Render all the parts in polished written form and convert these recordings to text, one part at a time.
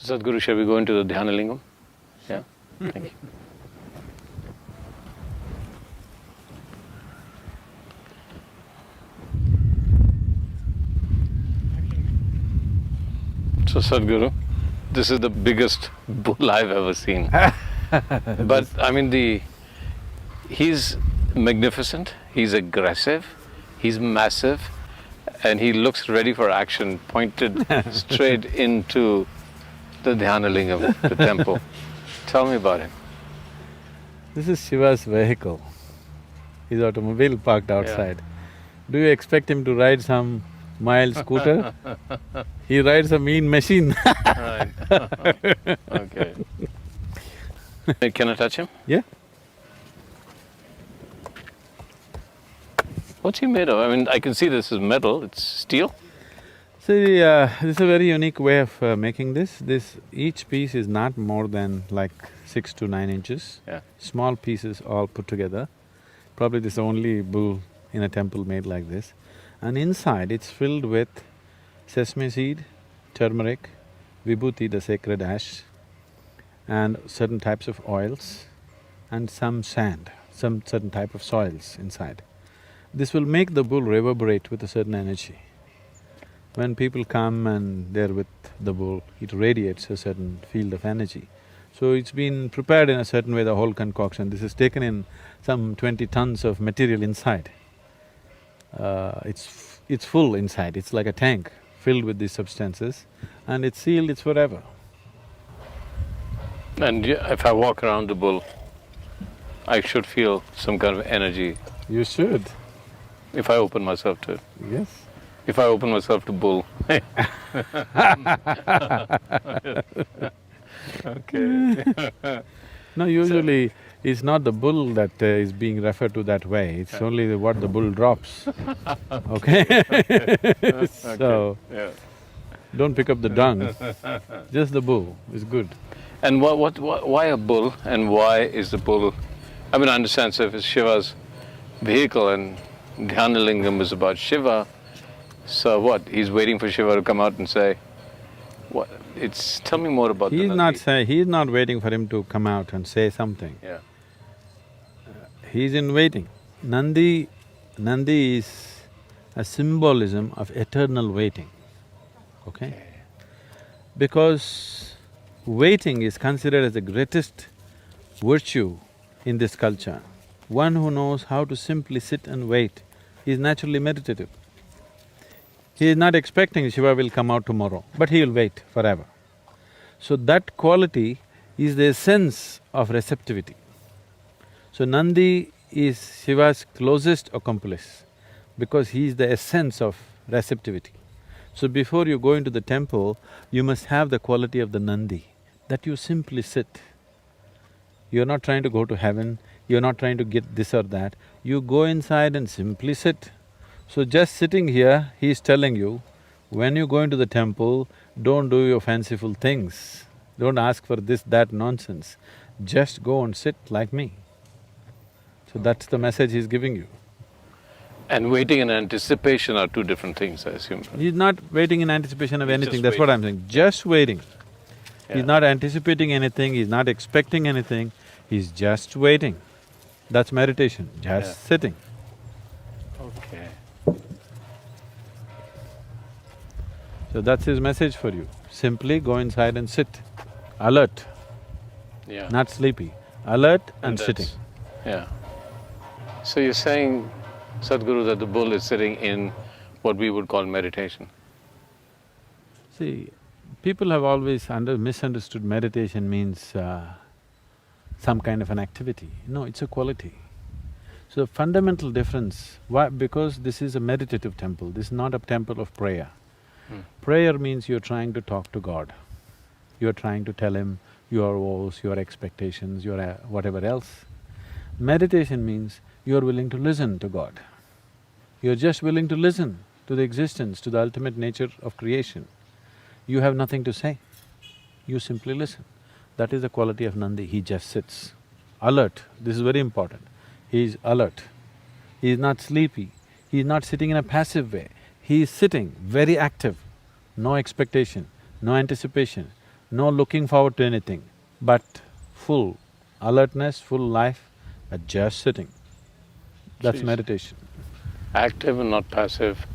So Sadhguru, shall we go into the Dhyana Lingam? Yeah? Thank you. So Sadhguru, this is the biggest bull I've ever seen. But I mean, he's magnificent, he's aggressive, he's massive, and he looks ready for action, pointed straight into the Dhyana Lingam, the temple. Tell me about him. This is Shiva's vehicle, his automobile parked outside. Do you expect him to ride some mild scooter? He rides a mean machine. Right. Okay. Can I touch him? Yeah. What's he made of? I mean, I can see this is metal, it's steel. See, this is a very unique way of making this. Each piece is not more than like 6 to 9 inches. Yeah. Small pieces all put together. Probably this is the only bull in a temple made like this. And inside it's filled with sesame seed, turmeric, vibhuti, the sacred ash, and certain types of oils, and some sand, some certain type of soils inside. This will make the bull reverberate with a certain energy. When people come and they're with the bull, it radiates a certain field of energy. So it's been prepared in a certain way, the whole concoction. This is taken in some 20 tons of material inside. It's full inside, it's like a tank filled with these substances, and it's sealed, it's forever. And if I walk around the bull, I should feel some kind of energy. You should. If I open myself to it. Yes. If I open myself to bull. Okay. No, usually it's not the bull that is being referred to that way, it's only what the bull drops, okay? So, yeah. don't pick up the dung, just the bull is good. And why a bull, and why is the bull… I mean, I understand, so if it's Shiva's vehicle and Dhyana Lingam is about Shiva, so what? He's waiting for Shiva to come out and say, what? Tell me more about He's not waiting for him to come out and say something. Yeah. He's in waiting. Nandi is a symbolism of eternal waiting, okay? Because waiting is considered as the greatest virtue in this culture. One who knows how to simply sit and wait is naturally meditative. He is not expecting Shiva will come out tomorrow, but he will wait forever. So that quality is the essence of receptivity. So Nandi is Shiva's closest accomplice because he is the essence of receptivity. So before you go into the temple, you must have the quality of the Nandi, that you simply sit. You're not trying to go to heaven, you're not trying to get this or that, you go inside and simply sit. So just sitting here, he's telling you, when you go into the temple, don't do your fanciful things, don't ask for this, that nonsense, just go and sit like me. So that's the message he's giving you. And waiting and anticipation are two different things, I assume. He's not waiting in anticipation of anything, that's waiting. what I'm saying, just waiting. Yeah. He's not anticipating anything, he's not expecting anything, he's just waiting. That's meditation, just sitting. Okay. So that's his message for you. Simply go inside and sit, alert, Yeah. not sleepy, alert and that's- sitting. Yeah. So you're saying, Sadhguru, that the bull is sitting in what we would call meditation? See, people have always misunderstood meditation means some kind of an activity. No, it's a quality. So the fundamental difference, why? Because this is a meditative temple, this is not a temple of prayer. Prayer means you're trying to talk to God. You're trying to tell Him your woes, your expectations, your whatever else. Meditation means you're willing to listen to God. You're just willing to listen to the existence, to the ultimate nature of creation. You have nothing to say, you simply listen. That is the quality of Nandi, he just sits. Alert, this is very important. He is alert, he is not sleepy, he is not sitting in a passive way. He is sitting very active, no expectation, no anticipation, no looking forward to anything, but full alertness, full life, at just sitting. That's Jeez. meditation. Active and not passive,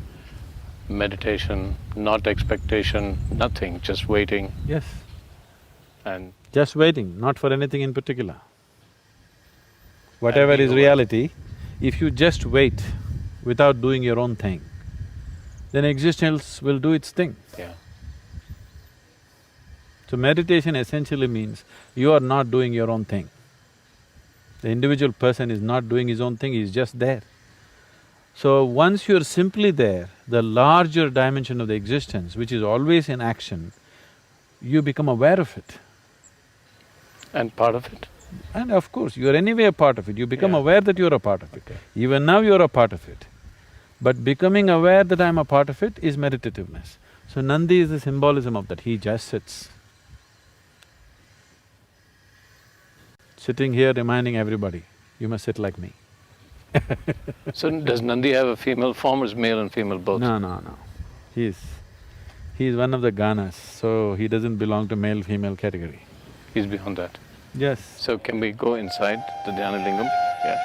meditation, not expectation, nothing, just waiting Yes, and… just waiting, not for anything in particular. Whatever being is aware. reality, if you just wait without doing your own thing, then existence will do its thing. Yeah. So meditation essentially means you are not doing your own thing. The individual person is not doing his own thing, he's just there. So once you're simply there, the larger dimension of the existence, which is always in action, you become aware of it. And part of it? And of course, you're anyway a part of it, you become Yeah. aware that you're a part of it. Okay. Even now you're a part of it. But becoming aware that I'm a part of it is meditativeness. So Nandi is the symbolism of that, he just sits. Sitting here reminding everybody, you must sit like me. So does Nandi have a female form or is male and female both? No. He's one of the Ganas, so he doesn't belong to male-female category. He's beyond that. Yes. So can we go inside the Dhyana Lingam? Yeah.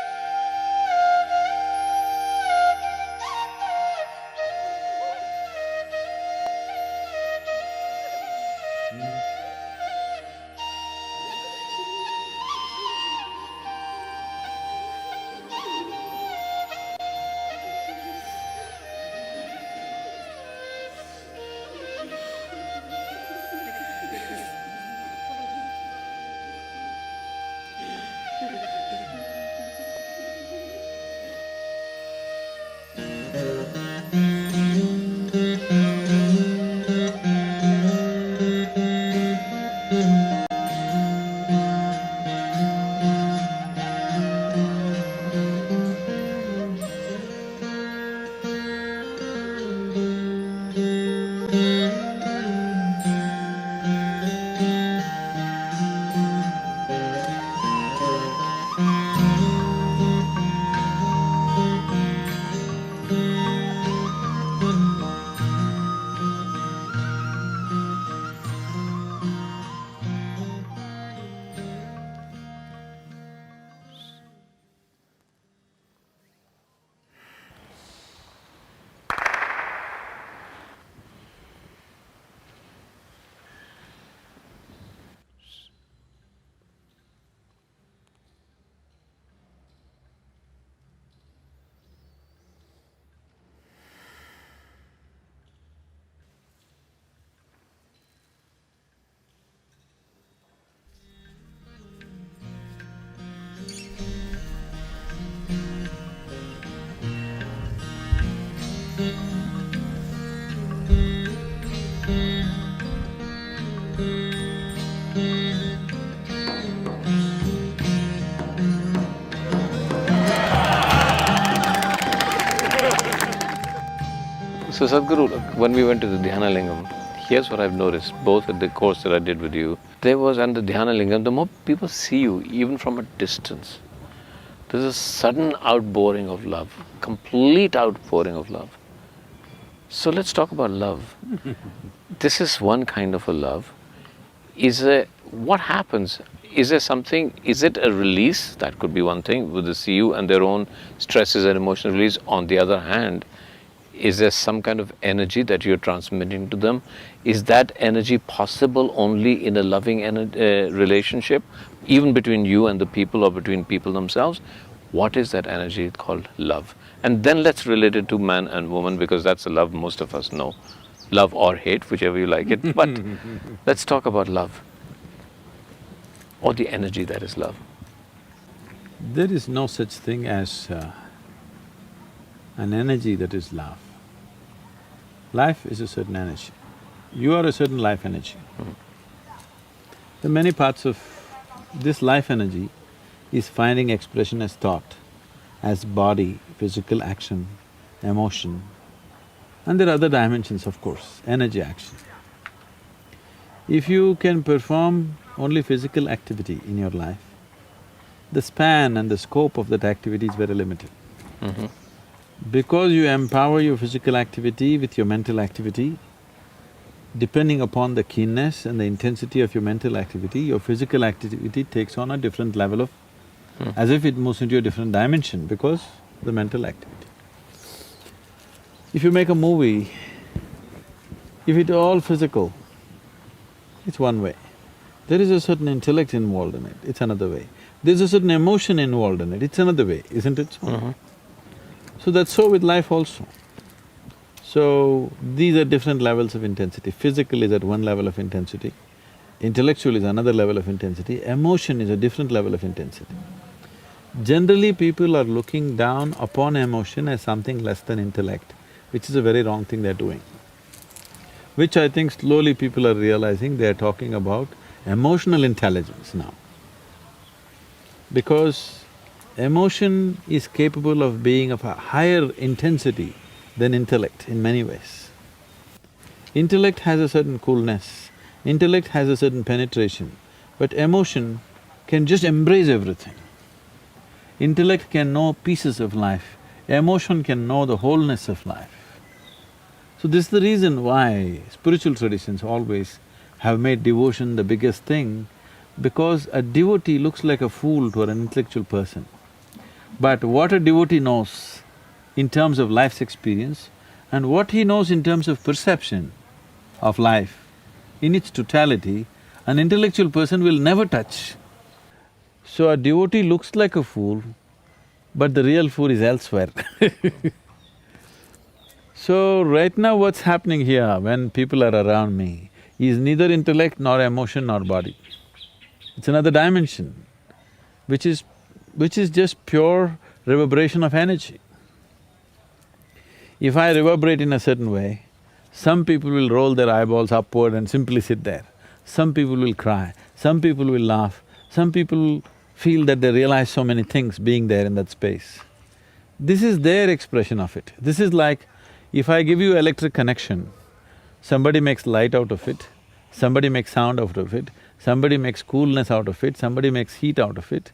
So Sadhguru, look, when we went to the Dhyana Lingam, here's what I've noticed, both at the course that I did with you, there was, and the Dhyana Lingam, the more people see you, even from a distance, there's a sudden outpouring of love, complete outpouring of love. So let's talk about love. This is one kind of a love. What happens? Is there something, is it a release? That could be one thing, with the CU and their own stresses and emotional release. On the other hand, is there some kind of energy that you're transmitting to them? Is that energy possible only in a loving relationship, even between you and the people or between people themselves? What is that energy called love? And then let's relate it to man and woman, because that's the love most of us know. Love or hate, whichever you like it. But let's talk about love, or the energy that is love. There is no such thing as an energy that is love. Life is a certain energy. You are a certain life energy. The many parts of this life energy is finding expression as thought, as body, physical action, emotion, and there are other dimensions, of course, energy action. If you can perform only physical activity in your life, the span and the scope of that activity is very limited. Because you empower your physical activity with your mental activity, depending upon the keenness and the intensity of your mental activity, your physical activity takes on a different level of… as if it moves into a different dimension because the mental activity. If you make a movie, if it's all physical, it's one way. There is a certain intellect involved in it, it's another way. There's a certain emotion involved in it, it's another way, isn't it so? So that's so with life also. So, these are different levels of intensity. Physical is at one level of intensity, intellectual is another level of intensity, emotion is a different level of intensity. Generally, people are looking down upon emotion as something less than intellect, which is a very wrong thing they're doing. Which I think slowly people are realizing they're talking about emotional intelligence now. Because emotion is capable of being of a higher intensity than intellect in many ways. Intellect has a certain coolness, intellect has a certain penetration, but emotion can just embrace everything. Intellect can know pieces of life, emotion can know the wholeness of life. So this is the reason why spiritual traditions always have made devotion the biggest thing, because a devotee looks like a fool to an intellectual person. But what a devotee knows in terms of life's experience and what he knows in terms of perception of life in its totality, an intellectual person will never touch. So a devotee looks like a fool, but the real fool is elsewhere. So right now what's happening here when people are around me is neither intellect nor emotion nor body. It's another dimension, which is just pure reverberation of energy. If I reverberate in a certain way, some people will roll their eyeballs upward and simply sit there. Some people will cry, some people will laugh, some people feel that they realize so many things being there in that space. This is their expression of it. This is like, if I give you electric connection, somebody makes light out of it, somebody makes sound out of it, somebody makes coolness out of it, somebody makes heat out of it.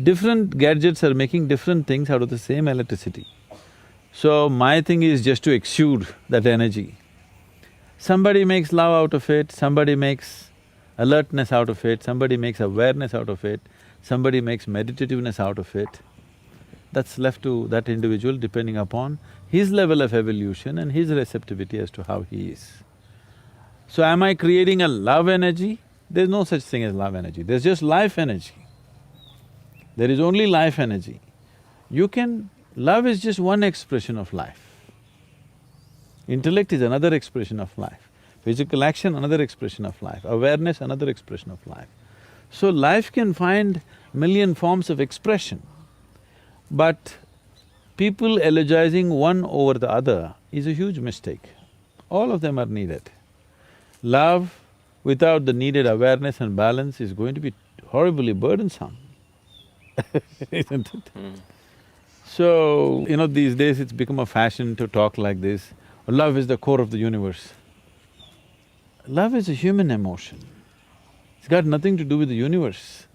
Different gadgets are making different things out of the same electricity. So my thing is just to exude that energy. Somebody makes love out of it, somebody makes alertness out of it, somebody makes awareness out of it, somebody makes meditativeness out of it. That's left to that individual depending upon his level of evolution and his receptivity as to how he is. So am I creating a love energy? There's no such thing as love energy, there's just life energy. There is only life energy. Love is just one expression of life. Intellect is another expression of life. Physical action, another expression of life. Awareness, another expression of life. So life can find million forms of expression, but people elegizing one over the other is a huge mistake. All of them are needed. Love without the needed awareness and balance is going to be horribly burdensome, isn't it? So, these days it's become a fashion to talk like this, love is the core of the universe. Love is a human emotion, it's got nothing to do with the universe.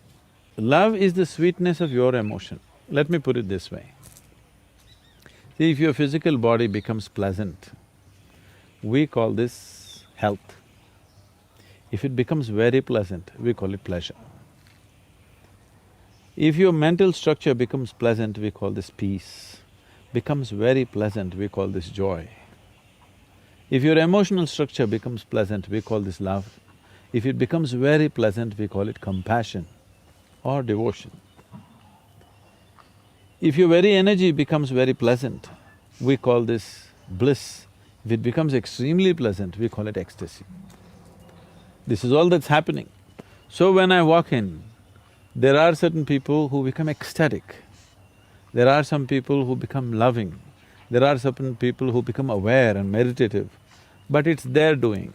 Love is the sweetness of your emotion. Let me put it this way. See, if your physical body becomes pleasant, we call this health. If it becomes very pleasant, we call it pleasure. If your mental structure becomes pleasant, we call this peace. Becomes very pleasant, we call this joy. If your emotional structure becomes pleasant, we call this love. If it becomes very pleasant, we call it compassion or devotion. If your very energy becomes very pleasant, we call this bliss. If it becomes extremely pleasant, we call it ecstasy. This is all that's happening. So when I walk in, there are certain people who become ecstatic, there are some people who become loving, there are certain people who become aware and meditative, but it's their doing.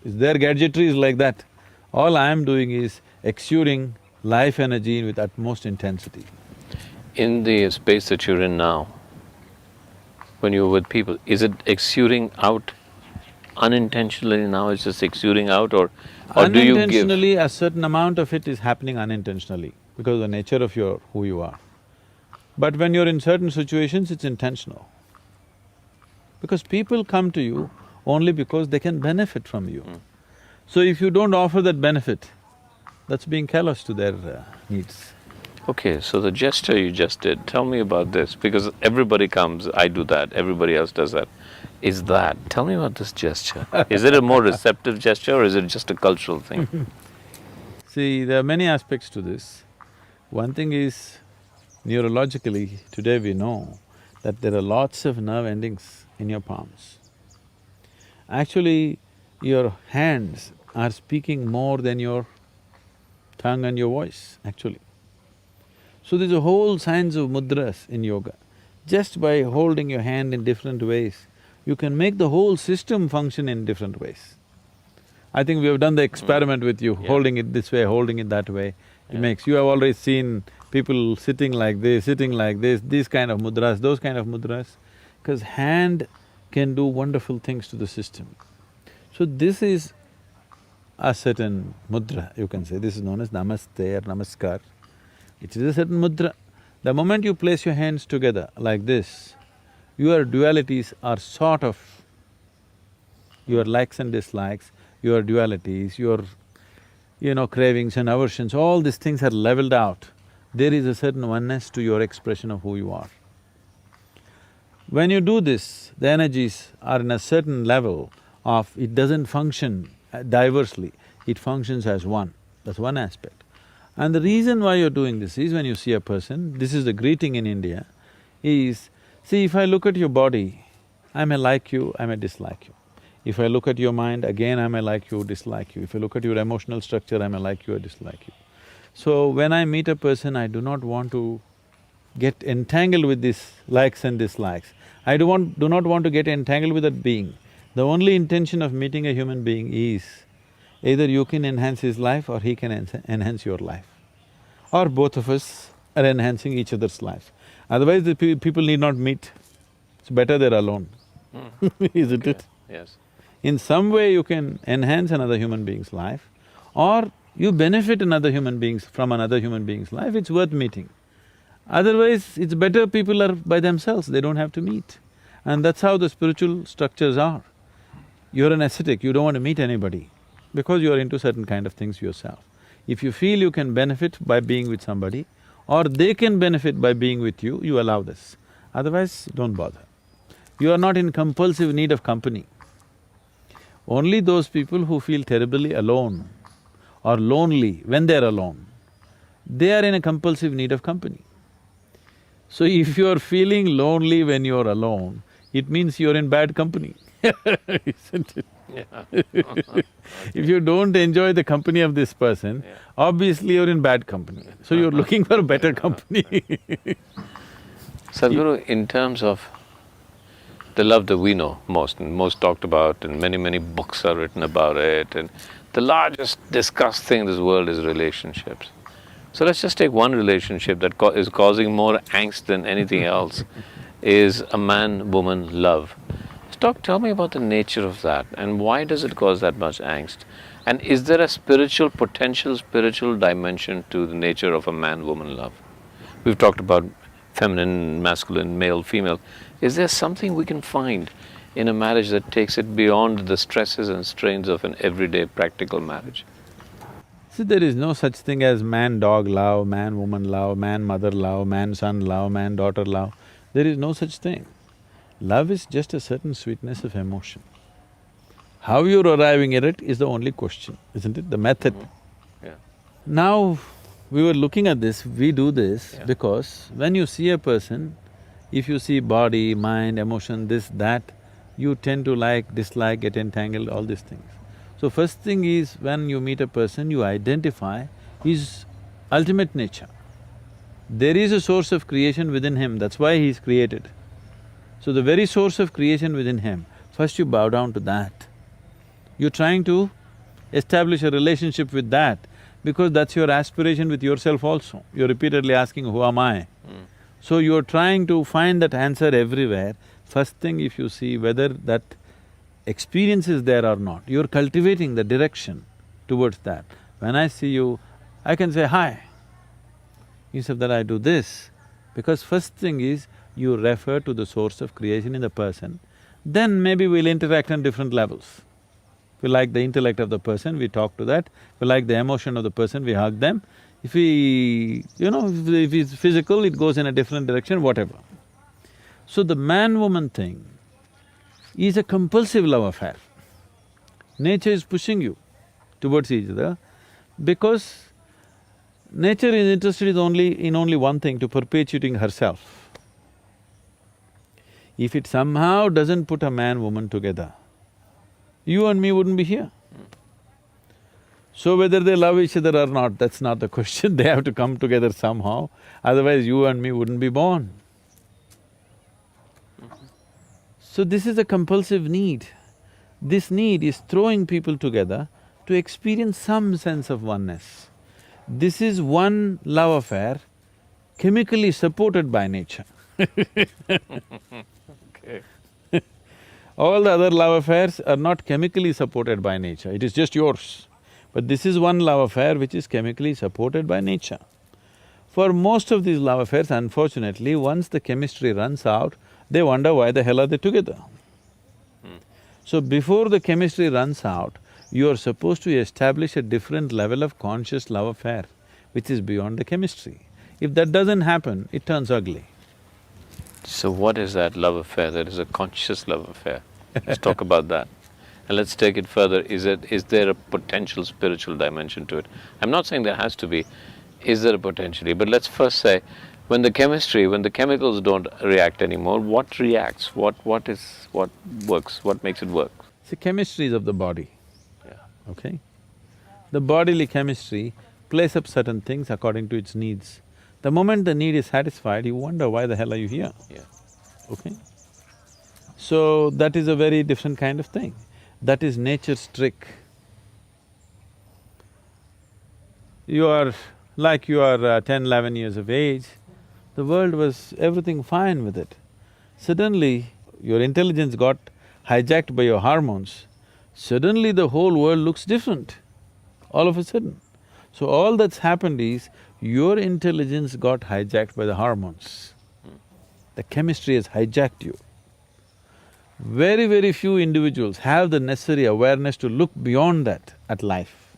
It's their gadgetry is like that. All I am doing is exuding life energy with utmost intensity. In the space that you're in now, when you're with people, is it exuding out unintentionally now, it's just exuding out, or do you give… Unintentionally, a certain amount of it is happening unintentionally because of the nature of who you are. But when you're in certain situations, it's intentional. Because people come to you only because they can benefit from you. So if you don't offer that benefit, that's being callous to their needs. Okay, so the gesture you just did, tell me about this, because everybody comes, I do that, everybody else does that. Tell me about this gesture. Is it a more receptive gesture or is it just a cultural thing? See, there are many aspects to this. One thing is, neurologically, today we know that there are lots of nerve endings in your palms. Actually, your hands are speaking more than your tongue and your voice, actually. So there's a whole science of mudras in yoga. Just by holding your hand in different ways, you can make the whole system function in different ways. I think we have done the experiment with you, holding it this way, holding it that way. It makes… You have already seen people sitting like this, these kind of mudras, those kind of mudras, because hand can do wonderful things to the system. So this is a certain mudra, you can say. This is known as namaste or namaskar. It is a certain mudra. The moment you place your hands together like this, your dualities are sort of… your likes and dislikes, your dualities, your cravings and aversions, all these things are leveled out. There is a certain oneness to your expression of who you are. When you do this, the energies are in a certain level of… it doesn't function diversely, it functions as one. That's one aspect. And the reason why you're doing this is, when you see a person, this is the greeting in India, is… see, if I look at your body, I may like you, I may dislike you. If I look at your mind, again I may like you, dislike you. If I look at your emotional structure, I may like you or dislike you. So when I meet a person, I do not want to get entangled with these likes and dislikes. I do not want to get entangled with that being. The only intention of meeting a human being is either you can enhance his life or he can enhance your life. Or both of us are enhancing each other's life. Otherwise the people need not meet. It's better they're alone, isn't it? Yes. In some way you can enhance another human being's life, or you benefit another human being's… from another human being's life, it's worth meeting. Otherwise, it's better people are by themselves, they don't have to meet. And that's how the spiritual structures are. You're an ascetic, you don't want to meet anybody because you're into certain kind of things yourself. If you feel you can benefit by being with somebody, or they can benefit by being with you, you allow this. Otherwise, don't bother. You are not in compulsive need of company. Only those people who feel terribly alone or lonely when they're alone, they are in a compulsive need of company. So if you're feeling lonely when you're alone, it means you're in bad company, isn't it? Yeah. If you don't enjoy the company of this person, obviously you're in bad company. So you're looking for a better company. Sadhguru, in terms of the love that we know most and most talked about, and many books are written about it, and the largest discussed thing in this world is relationships. So let's just take one relationship that is causing more angst than anything else, is a man-woman love. Tell me about the nature of that, and why does it cause that much angst? And is there a potential spiritual dimension to the nature of a man-woman love? We've talked about feminine, masculine, male, female. Is there something we can find in a marriage that takes it beyond the stresses and strains of an everyday practical marriage? See, there is no such thing as man-dog love, man-woman love, man-mother love, man-son love, man-daughter love. There is no such thing. Love is just a certain sweetness of emotion. How you're arriving at it is the only question, isn't it? The method. Yeah. Now, we were looking at this, we do this because when you see a person, if you see body, mind, emotion, this, that, you tend to like, dislike, get entangled, all these things. So first thing is, when you meet a person, you identify his ultimate nature. There is a source of creation within him, that's why he is created. So the very source of creation within him, first you bow down to that. You're trying to establish a relationship with that because that's your aspiration with yourself also. You're repeatedly asking, who am I? So you're trying to find that answer everywhere. First thing, if you see whether that experience is there or not, you're cultivating the direction towards that. When I see you, I can say, hi. Instead of that, I do this. Because first thing is, you refer to the source of creation in the person. then maybe we'll interact on different levels. If we like the intellect of the person, we talk to that. If we like the emotion of the person, we hug them. If if it's physical, it goes in a different direction, whatever. So the man-woman thing is a compulsive love affair. Nature is pushing you towards each other because nature is interested in only one thing, to perpetuating herself. If it somehow doesn't put a man-woman together, you and me wouldn't be here. So whether they love each other or not, that's not the question, they have to come together somehow, otherwise you and me wouldn't be born. So this is a compulsive need. This need is throwing people together to experience some sense of oneness. This is one love affair chemically supported by nature. Okay. All the other love affairs are not chemically supported by nature, it is just yours. But this is one love affair which is chemically supported by nature. For most of these love affairs, unfortunately, once the chemistry runs out, they wonder why the hell are they together. So before the chemistry runs out, you are supposed to establish a different level of conscious love affair, which is beyond the chemistry. If that doesn't happen, it turns ugly. So what is that love affair? That is a conscious love affair. Let's talk about that. And let's take it further. Is there a potential spiritual dimension to it? I'm not saying there has to be. Is there a potentially? But let's first say, when the chemicals don't react anymore, what reacts? What works? What makes it work? See, chemistry is of the body, Yeah. okay? The bodily chemistry plays up certain things according to its needs. The moment the need is satisfied, you wonder why the hell are you here, Yeah. okay? So that is a very different kind of thing. That is nature's trick. You are 10, 11 years of age, the world was everything fine with it. Suddenly, your intelligence got hijacked by your hormones, suddenly the whole world looks different, all of a sudden. So all that's happened is, your intelligence got hijacked by the hormones. The chemistry has hijacked you. Very, very few individuals have the necessary awareness to look beyond that at life.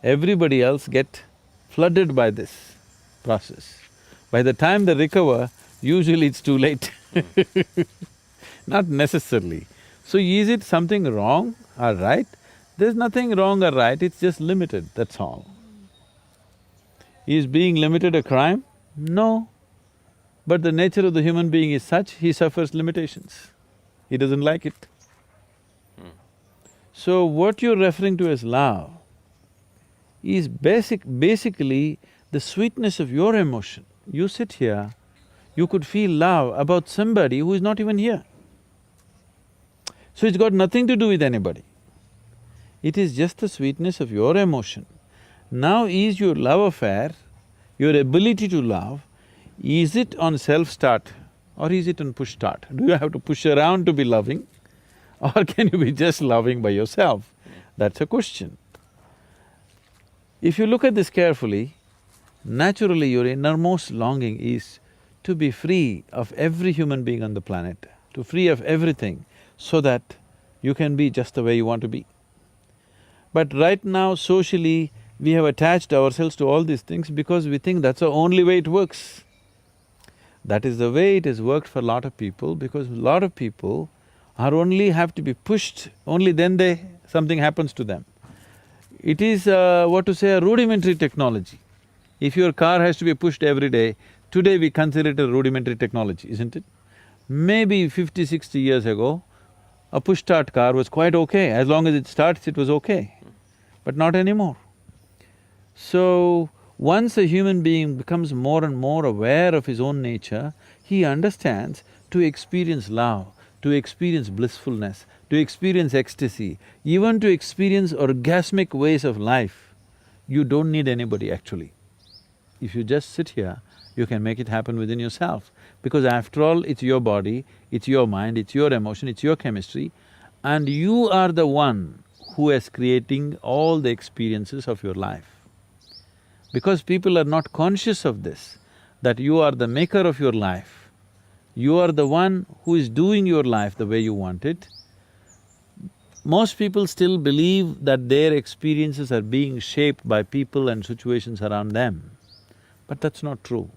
Everybody else get flooded by this process. By the time they recover, usually it's too late. Not necessarily. So is it something wrong or right? There's nothing wrong or right, it's just limited, that's all. Is being limited a crime? No. But the nature of the human being is such, he suffers limitations. He doesn't like it. So what you're referring to as love is basically the sweetness of your emotion. You sit here, you could feel love about somebody who is not even here. So it's got nothing to do with anybody. It is just the sweetness of your emotion. Now is your love affair, your ability to love, is it on self-start or is it on push-start? Do you have to push around to be loving or can you be just loving by yourself? That's a question. If you look at this carefully, naturally your innermost longing is to be free of every human being on the planet, to free of everything, so that you can be just the way you want to be. But right now, socially, we have attached ourselves to all these things because we think that's the only way it works. That is the way it has worked for a lot of people, because a lot of people are only have to be pushed, only then something happens to them. It is a rudimentary technology. If your car has to be pushed every day, today we consider it a rudimentary technology, isn't it? Maybe 50, 60 years ago, a push-start car was quite okay, as long as it starts, it was okay. But not anymore. So, once a human being becomes more and more aware of his own nature, he understands to experience love, to experience blissfulness, to experience ecstasy, even to experience orgasmic ways of life, you don't need anybody actually. If you just sit here, you can make it happen within yourself. Because after all, it's your body, it's your mind, it's your emotion, it's your chemistry, and you are the one who is creating all the experiences of your life. Because people are not conscious of this, that you are the maker of your life, You are the one who is doing your life the way you want it. Most people still believe that their experiences are being shaped by people and situations around them, but that's not true.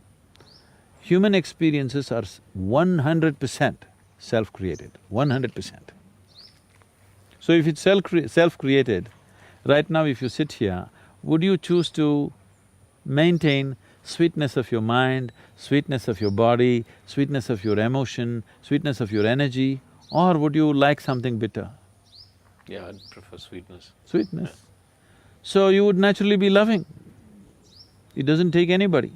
Human experiences are 100% self-created, 100%. So if it's self-created, right now if you sit here, would you choose to maintain sweetness of your mind, sweetness of your body, sweetness of your emotion, sweetness of your energy, or would you like something bitter? Yeah, I'd prefer sweetness. Sweetness. So you would naturally be loving. It doesn't take anybody.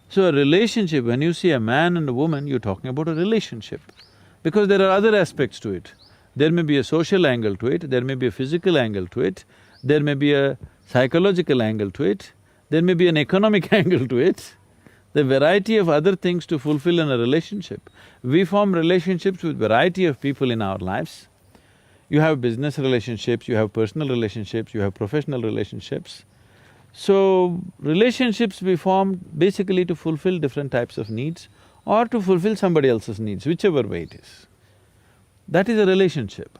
So a relationship, when you see a man and a woman, you're talking about a relationship. Because there are other aspects to it. There may be a social angle to it, there may be a physical angle to it, there may be a psychological angle to it, there may be an economic angle to it. The variety of other things to fulfill in a relationship. We form relationships with variety of people in our lives. You have business relationships, you have personal relationships, you have professional relationships. So, relationships we form basically to fulfill different types of needs or to fulfill somebody else's needs, whichever way it is. That is a relationship.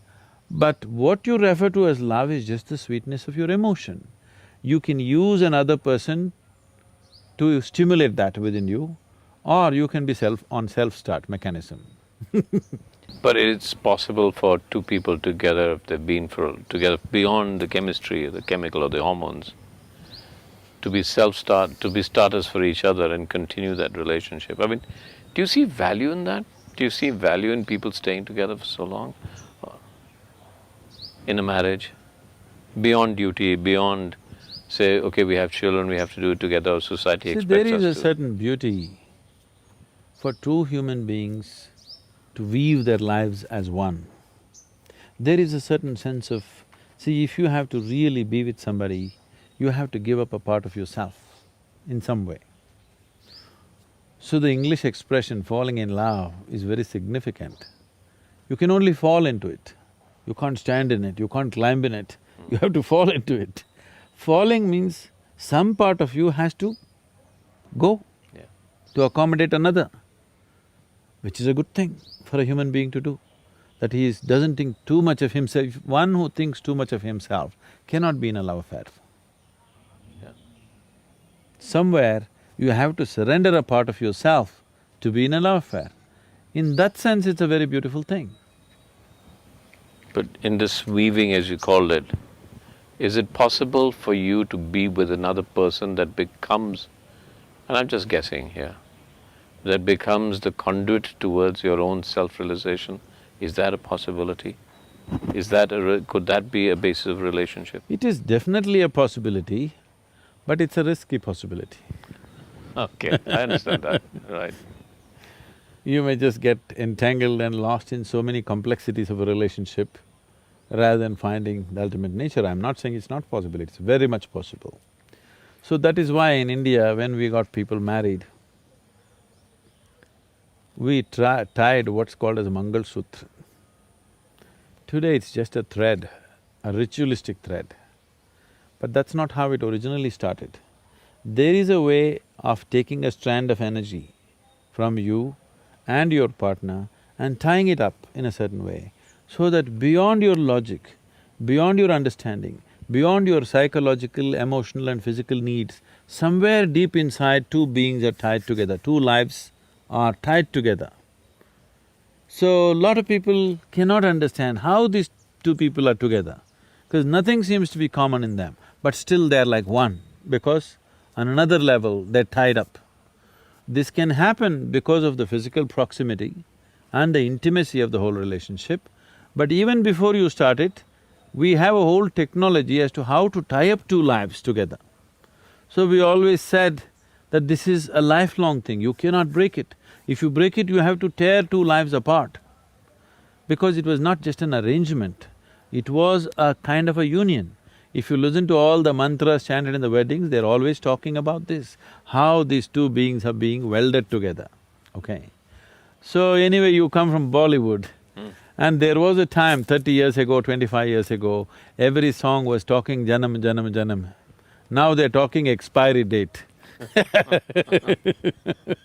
But what you refer to as love is just the sweetness of your emotion. You can use another person to stimulate that within you, or you can be on self-start mechanism. But it's possible for two people together, if they've been together beyond the chemistry, or the chemical or the hormones, to be to be starters for each other and continue that relationship. I mean, do you see value in that? Do you see value in people staying together for so long? In a marriage? Beyond duty, beyond say, okay, we have children, we have to do it together, or society expects us to. There is a certain beauty for two human beings to weave their lives as one. There is a certain sense of… See, if you have to really be with somebody, you have to give up a part of yourself in some way. So the English expression falling in love is very significant. You can only fall into it. You can't stand in it, you can't climb in it, you have to fall into it. Falling means some part of you has to go to accommodate another, which is a good thing for a human being to do, that he doesn't think too much of himself. One who thinks too much of himself cannot be in a love affair. Somewhere you have to surrender a part of yourself to be in a love affair. In that sense, it's a very beautiful thing. But in this weaving, as you called it, is it possible for you to be with another person that becomes, and I'm just guessing here, that becomes the conduit towards your own self-realization? Is that a possibility? Could that be a basis of relationship? It is definitely a possibility, but it's a risky possibility. Okay, I understand that, right. You may just get entangled and lost in so many complexities of a relationship rather than finding the ultimate nature. I'm not saying it's not possible, it's very much possible. So that is why in India, when we got people married, we tied what's called as a Mangal Sutra. Today it's just a thread, a ritualistic thread. But that's not how it originally started. There is a way of taking a strand of energy from you and your partner and tying it up in a certain way, so that beyond your logic, beyond your understanding, beyond your psychological, emotional and physical needs, somewhere deep inside two beings are tied together, two lives are tied together. So, a lot of people cannot understand how these two people are together, because nothing seems to be common in them, but still they're like one, because on another level they're tied up. This can happen because of the physical proximity and the intimacy of the whole relationship, but even before you start it, we have a whole technology as to how to tie up two lives together. So we always said that this is a lifelong thing, you cannot break it. If you break it, you have to tear two lives apart. Because it was not just an arrangement, it was a kind of a union. If you listen to all the mantras chanted in the weddings, they're always talking about this, how these two beings are being welded together, okay? So anyway, you come from Bollywood, and there was a time 30 years ago, 25 years ago, every song was talking Janam, Janam, Janam. Now they're talking expiry date.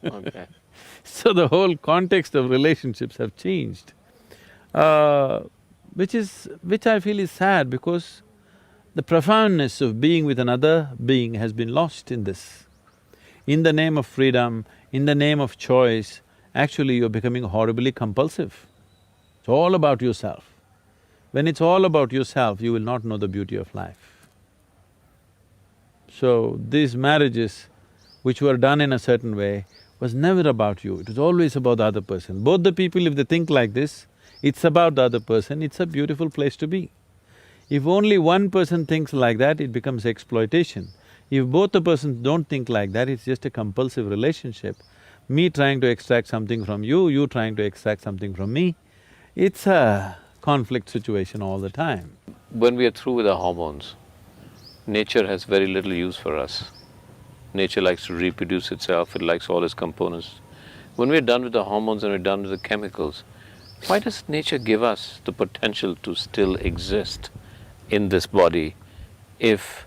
Okay. So the whole context of relationships have changed, which I feel is sad, because the profoundness of being with another being has been lost in this. In the name of freedom, in the name of choice, actually you're becoming horribly compulsive. It's all about yourself. When it's all about yourself, you will not know the beauty of life. So these marriages which were done in a certain way was never about you, it was always about the other person. Both the people, if they think like this, it's about the other person, it's a beautiful place to be. If only one person thinks like that, it becomes exploitation. If both the persons don't think like that, it's just a compulsive relationship. Me trying to extract something from you, you trying to extract something from me. It's a conflict situation all the time. When we are through with our hormones, nature has very little use for us. Nature likes to reproduce itself, it likes all its components. When we're done with the hormones and we're done with the chemicals, why does nature give us the potential to still exist in this body if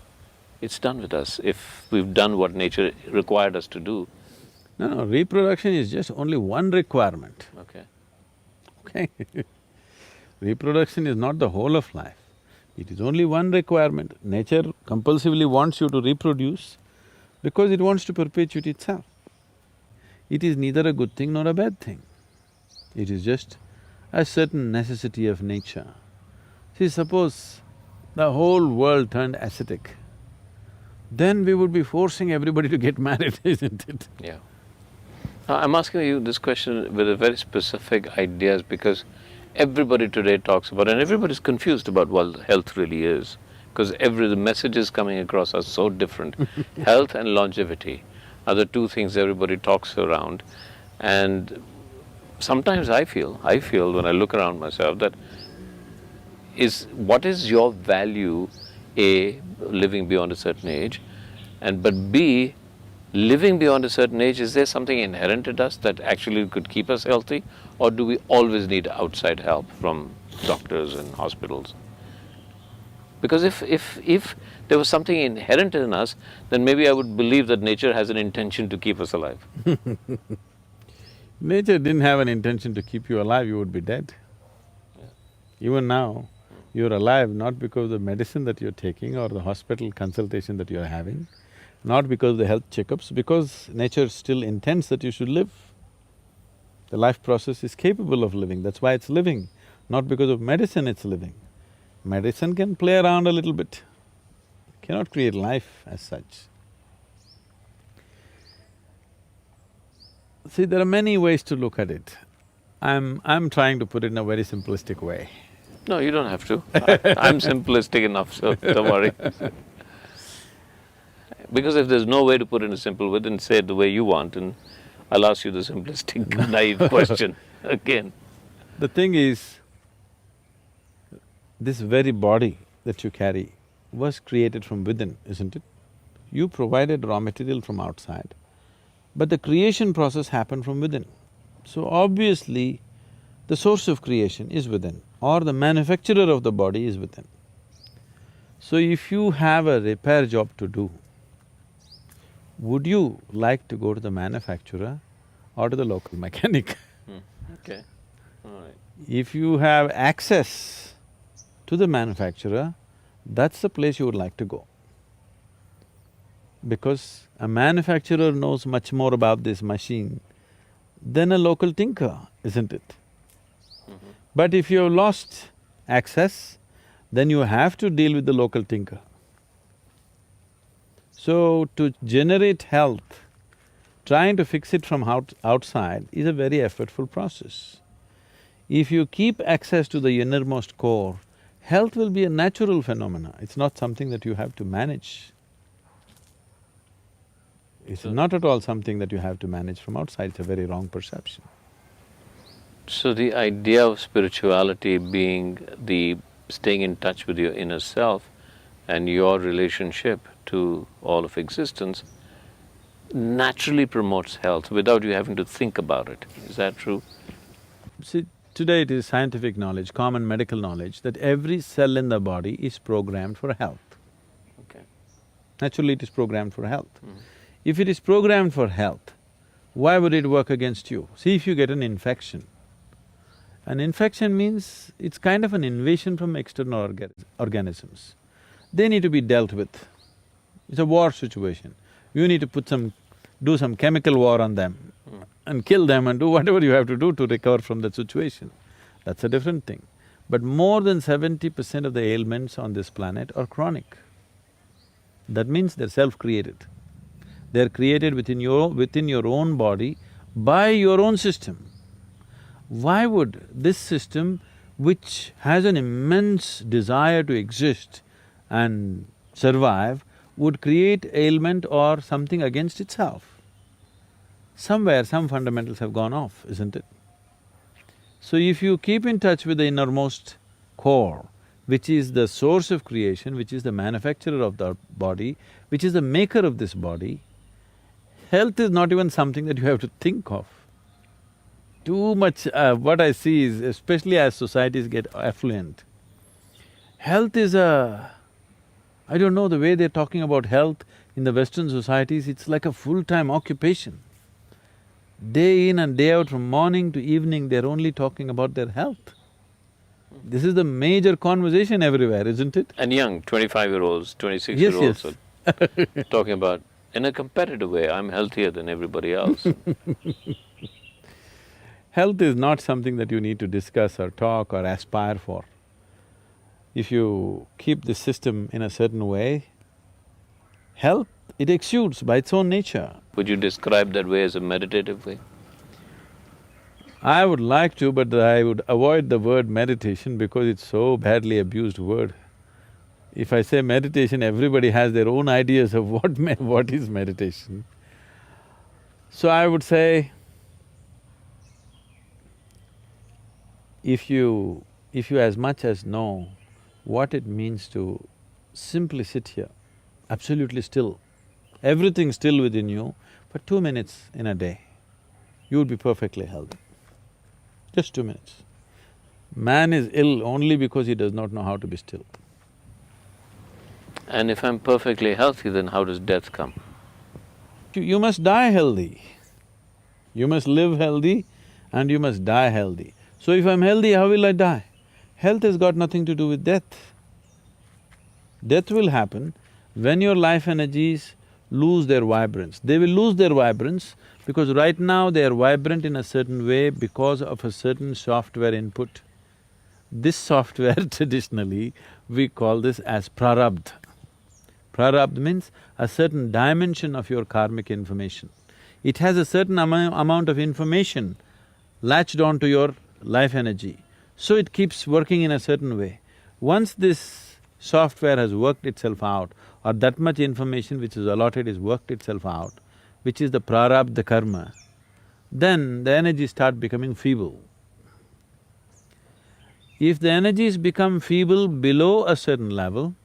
it's done with us, if we've done what nature required us to do? No, reproduction is just only one requirement, Okay. okay? Reproduction is not the whole of life. It is only one requirement. Nature compulsively wants you to reproduce because it wants to perpetuate itself. It is neither a good thing nor a bad thing. It is just a certain necessity of nature. See, suppose the whole world turned ascetic, then we would be forcing everybody to get married, isn't it? Yeah. I'm asking you this question with a very specific ideas because everybody today talks about, and everybody's confused about what health really is, because the messages coming across are so different. Health and longevity are the two things everybody talks around, and sometimes I feel when I look around myself that what is your value, A, living beyond a certain age, and but B, living beyond a certain age, is there something inherent in us that actually could keep us healthy, or do we always need outside help from doctors and hospitals? Because if there was something inherent in us, then maybe I would believe that nature has an intention to keep us alive. Nature didn't have an intention to keep you alive, you would be dead. Even now, you're alive not because of the medicine that you're taking or the hospital consultation that you're having, not because of the health checkups, because nature still intends that you should live. The life process is capable of living, that's why it's living, not because of medicine it's living. Medicine can play around a little bit, cannot create life as such. See, there are many ways to look at it. I'm trying to put it in a very simplistic way. No, you don't have to. I'm simplistic enough, so don't worry. Because if there's no way to put it in a simple way, then say it the way you want, and I'll ask you the simplistic, naive question again. The thing is, this very body that you carry was created from within, isn't it? You provided raw material from outside, but the creation process happened from within. So obviously, the source of creation is within, or the manufacturer of the body is within. So if you have a repair job to do, would you like to go to the manufacturer or to the local mechanic? Okay, all right. If you have access to the manufacturer, that's the place you would like to go. Because a manufacturer knows much more about this machine than a local tinker, isn't it? But if you have lost access, then you have to deal with the local tinker. So, to generate health, trying to fix it from outside is a very effortful process. If you keep access to the innermost core, health will be a natural phenomena, it's not something that you have to manage. It's not at all something that you have to manage from outside, it's a very wrong perception. So the idea of spirituality being the staying in touch with your inner self and your relationship to all of existence naturally promotes health without you having to think about it. Is that true? See, today it is scientific knowledge, common medical knowledge, that every cell in the body is programmed for health. Okay. Naturally, it is programmed for health. If it is programmed for health, Why would it work against you? See, if you get an infection means it's kind of an invasion from external organisms. They need to be dealt with. It's a war situation. You need to do some chemical war on them and kill them and do whatever you have to do to recover from that situation. That's a different thing. But more than 70% of the ailments on this planet are chronic. That means they're self-created. They're created within your own body by your own system. Why would this system, which has an immense desire to exist and survive, would create ailment or something against itself? Somewhere some fundamentals have gone off, isn't it? So if you keep in touch with the innermost core, which is the source of creation, which is the manufacturer of the body, which is the maker of this body, health is not even something that you have to think of. Too much… what I see is, especially as societies get affluent, health is I don't know, the way they're talking about health in the Western societies, it's like a full-time occupation. Day in and day out, from morning to evening, they're only talking about their health. This is the major conversation everywhere, isn't it? And young, 25-year-olds, 26-year-olds Yes. are talking about, in a competitive way, I'm healthier than everybody else. Health is not something that you need to discuss or talk or aspire for. If you keep the system in a certain way, health, it exudes by its own nature. Would you describe that way as a meditative way? I would like to, but I would avoid the word meditation because it's so badly abused word. If I say meditation, everybody has their own ideas of what is meditation. So I would say, if you as much as know what it means to simply sit here, absolutely still, everything still within you, for 2 minutes in a day, you would be perfectly healthy. Just 2 minutes. Man is ill only because he does not know how to be still. And if I'm perfectly healthy, then how does death come? You must die healthy. You must live healthy and you must die healthy. So if I'm healthy, how will I die? Health has got nothing to do with death. Death will happen when your life energies lose their vibrance. They will lose their vibrance because right now they are vibrant in a certain way because of a certain software input. This software traditionally, we call this as prarabdha. Prarabdha means a certain dimension of your karmic information. It has a certain amount of information latched onto your life energy, so it keeps working in a certain way. Once this software has worked itself out, or that much information which is allotted is worked itself out, which is the prarabdha karma, then the energies start becoming feeble. If the energies become feeble below a certain level,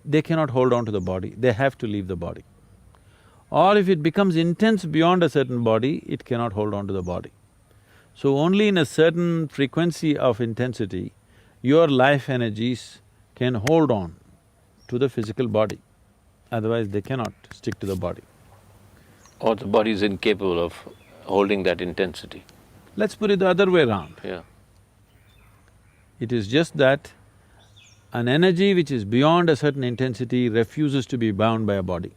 they cannot hold on to the body, they have to leave the body. Or if it becomes intense beyond a certain body, it cannot hold on to the body. So only in a certain frequency of intensity, your life energies can hold on to the physical body, otherwise they cannot stick to the body. Or the body is incapable of holding that intensity. Let's put it the other way around. Yeah. It is just that an energy which is beyond a certain intensity refuses to be bound by a body.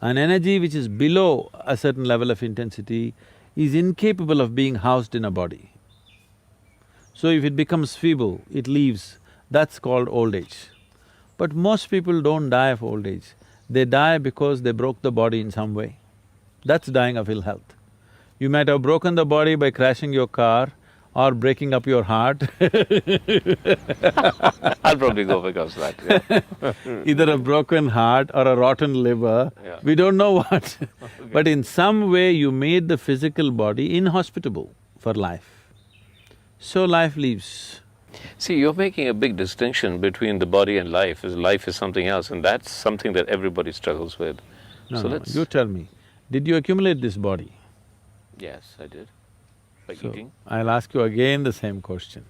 An energy which is below a certain level of intensity is incapable of being housed in a body. So if it becomes feeble, it leaves, that's called old age. But most people don't die of old age, they die because they broke the body in some way. That's dying of ill health. You might have broken the body by crashing your car or breaking up your heart I'll probably go because of that, yeah. either a broken heart or a rotten liver, Yeah. we don't know what. But in some way you made the physical body inhospitable for life. So life leaves. See, you're making a big distinction between the body and life, as life is something else, and that's something that everybody struggles with. No, So no, let's… you tell me, did you accumulate this body? Yes, I did. By So, eating. I'll ask you again the same question.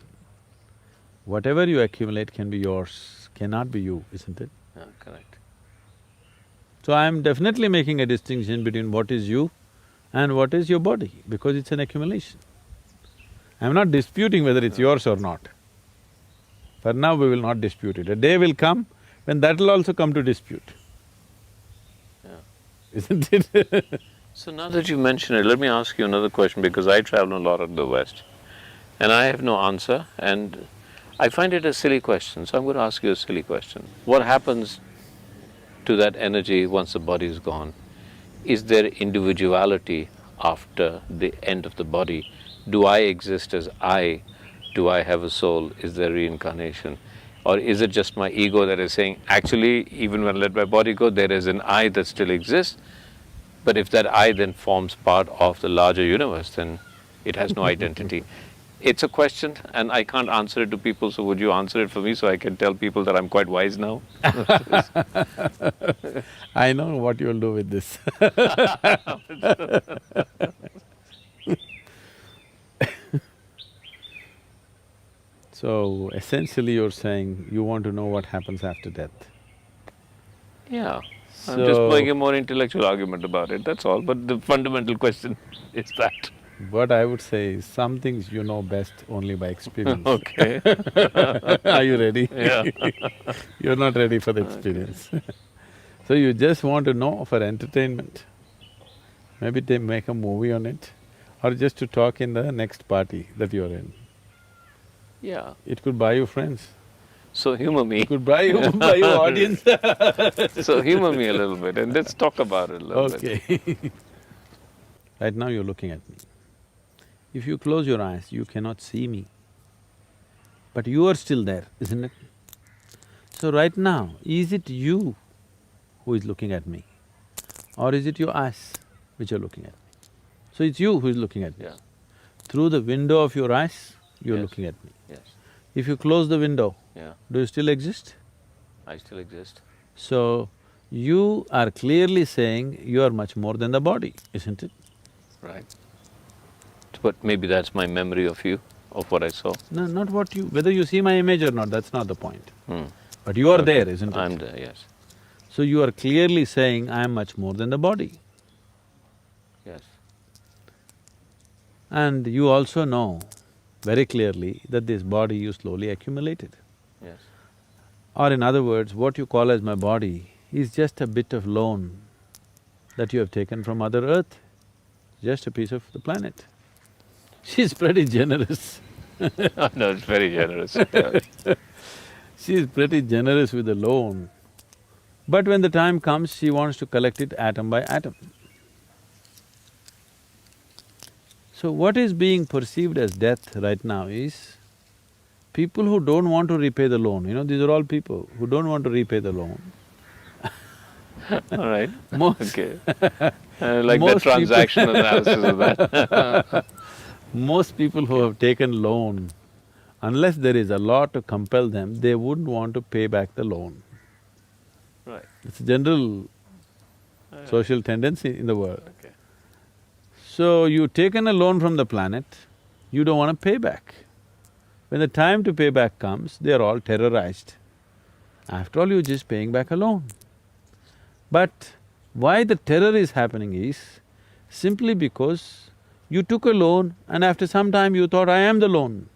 Whatever you accumulate can be yours, cannot be you, isn't it? Correct. So I'm definitely making a distinction between what is you And what is your body? Because it's an accumulation. I'm not disputing whether it's yours or not. For now, we will not dispute it. A day will come when that will also come to dispute. Yeah. Isn't it? So now that you mention it, let me ask you another question, because I travel a lot in the West and I have no answer, and I find it a silly question, so I'm going to ask you a silly question. What happens to that energy once the body is gone? Is there individuality after the end of the body? Do I exist as I? Do I have a soul? Is there reincarnation? Or is it just my ego that is saying, actually, even when I let my body go, there is an I that still exists, but if that I then forms part of the larger universe, then it has no identity. It's a question, and I can't answer it to people, so would you answer it for me so I can tell people that I'm quite wise now? I know what you'll do with this. So, essentially you're saying you want to know what happens after death. Yeah, I'm just playing a more intellectual argument about it, that's all, but the fundamental question is that. What I would say is, some things you know best only by experience. Okay. Are you ready? Yeah. You're not ready for the experience. So you just want to know for entertainment. Maybe they make a movie on it, or just to talk in the next party that you're in. Yeah. It could buy you friends. So humor me. It could buy you audience. So humor me a little bit and let's talk about it a little bit. Okay. Right now you're looking at me. If you close your eyes, you cannot see me. But you are still there, isn't it? So right now, is it you who is looking at me? Or is it your eyes which are looking at me? So it's you who is looking at me. Yeah. Through the window of your eyes, you're Yes. looking at me. Yes. If you close the window, Yeah. do you still exist? I still exist. So, you are clearly saying you are much more than the body, isn't it? Right. But maybe that's my memory of you, of what I saw. No, not what you… whether you see my image or not, that's not the point. Hmm. But you are there, isn't it? I'm there, yes. So you are clearly saying, I am much more than the body. Yes. And you also know very clearly that this body you slowly accumulated. Yes. Or in other words, what you call as my body is just a bit of loan that you have taken from Mother Earth, just a piece of the planet. She's pretty generous. No, it's very generous. Yeah. She's pretty generous with the loan. But when the time comes, she wants to collect it atom by atom. So what is being perceived as death right now is people who don't want to repay the loan, these are all people who don't want to repay the loan. All right. Most Okay. Like the most transaction analysis of that. Most people who have taken loan, unless there is a law to compel them, they wouldn't want to pay back the loan. Right. It's a general social tendency in the world. Okay. So, you've taken a loan from the planet, you don't want to pay back. When the time to pay back comes, they're all terrorized. After all, you're just paying back a loan. But why the terror is happening is simply because you took a loan and after some time you thought, I am the loan.